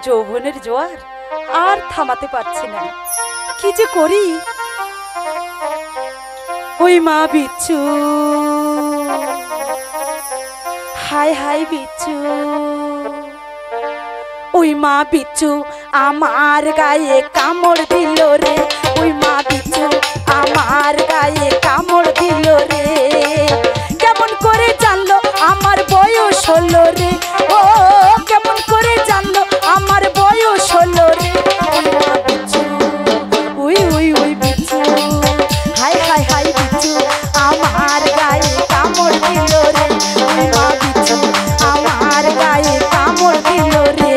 যৌবনের জোয়ার আর থামাতে পারছি না, কি যে করি। ওই মা বিচ্ছু, হাই হাই বিচ্ছু, ওই মা বিচ্ছু আমার গায়ে কামড় দিল রে, ওই মা বিচ্ছু আমার গায়ে কামড় দিল রে। কেমন করে জানলো আমার বয়স হলো রে, ও কেমন করে জানলো আমার বয়স হলো রে। ওই মা বিচ্ছু, ওই ওই ওই বিচ্ছু, হাই হাই হাই বিচ্ছু আমার গায়ে কামড় দিল রে, ওই মা বিচ্ছু আমার গায়ে কামড় দিল রে।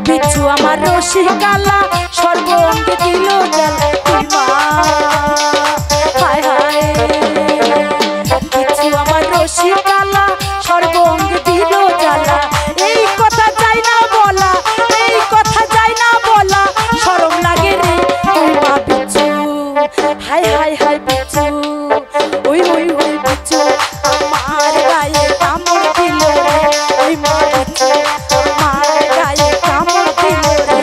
বিচ্ছু আমার রশি কালা সর্বঙ্গে দিল জ্বালা, তুই মা হায় হায়। বিচ্ছু আমার রশি কালা সর্বঙ্গে দিল জ্বালা, এই কথা যাই না বলা, এই কথা যাই না বলা, শরম লাগে রে। ওই মা বিচ্ছু, হায় হায় হায় বিচ্ছু, ওই ওই ওই বিচ্ছু আমার গায়ে কামড় দিল রে, ওই মা বিচ্ছু আমার গায়ে কামড় দিল রে।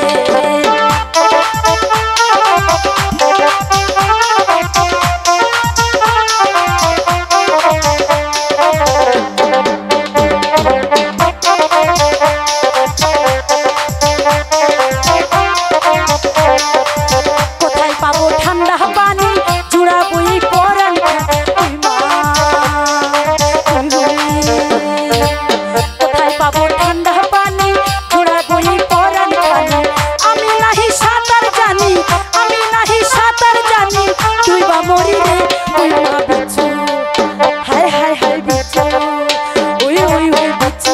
কোথায় পাবো ঠান্ডা পানি জুড়াবো এই পরাণ, ওই মা কোথায় পাবো ঠান্ডা পানি জুড়াবো এই পরাণ পানি। আমি নাহি সাঁতার জানি, আমি নাহি সাঁতার জানি, তুই বা মরি রে। ওই মা বিচ্ছু, হায় হায় হায় বিচ্ছু, ওই ওই ওই বিচ্ছু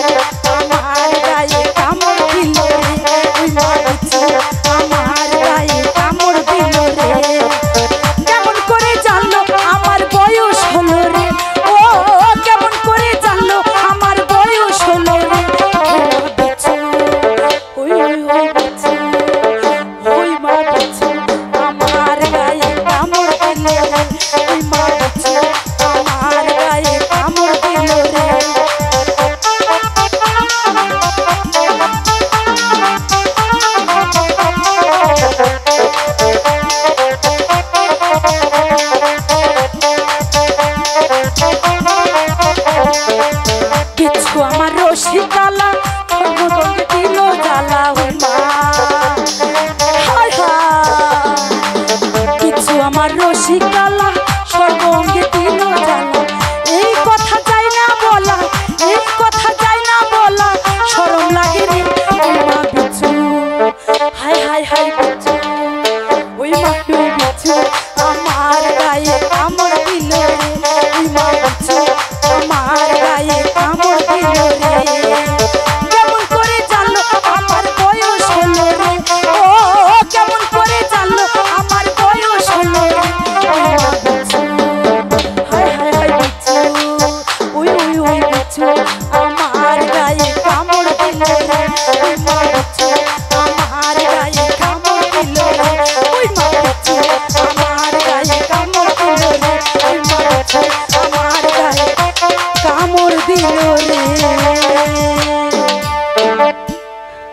আমার গায়ে কামড় দিল রে, ওই মা বিচ্ছু আমার গায়ে কামড় দিল রে। কেমন করে জানলো আমার বয়স হলো রে, ও কেমন করে জানলো আমার বয়স হলো রে। ওই মা বিচ্ছু, ওই ওই ওই বিচ্ছু, ওই মা বিচ্ছু আমার গায়ে কামড় দিল রে, ওই মা বিচ্ছু আমার গায়ে কামড় দিল রে। বিচ্ছু আমার রশি কালা সর্বঙ্গে দিল জ্বালা, ওই মা হায় হায়। বিচ্ছু আমার রশি কালা সর্বঙ্গে দিল জ্বালা, এই কথা যাই না বলা, এই কথা যাই না বলা, শরম লাগে রে। ওই মা বিচ্ছু, হায় হায় হায় বিচ্ছু, ওই মা ওই বিচ্ছু আমার গায়ে কামড় দিল রে, ওই মা বিচ্ছু আমার গায়ে কামড় দিল রে। কেমন করে জানলো আমার বয়স হলো রে, ও কেমন করে জানলো আমার বয়স হলো রে। ওই মা বিচ্ছু, হায় হায় হায় বিচ্ছু, ওই ওই ওই বিচ্ছু আমার গায়ে কামড় দিল রে।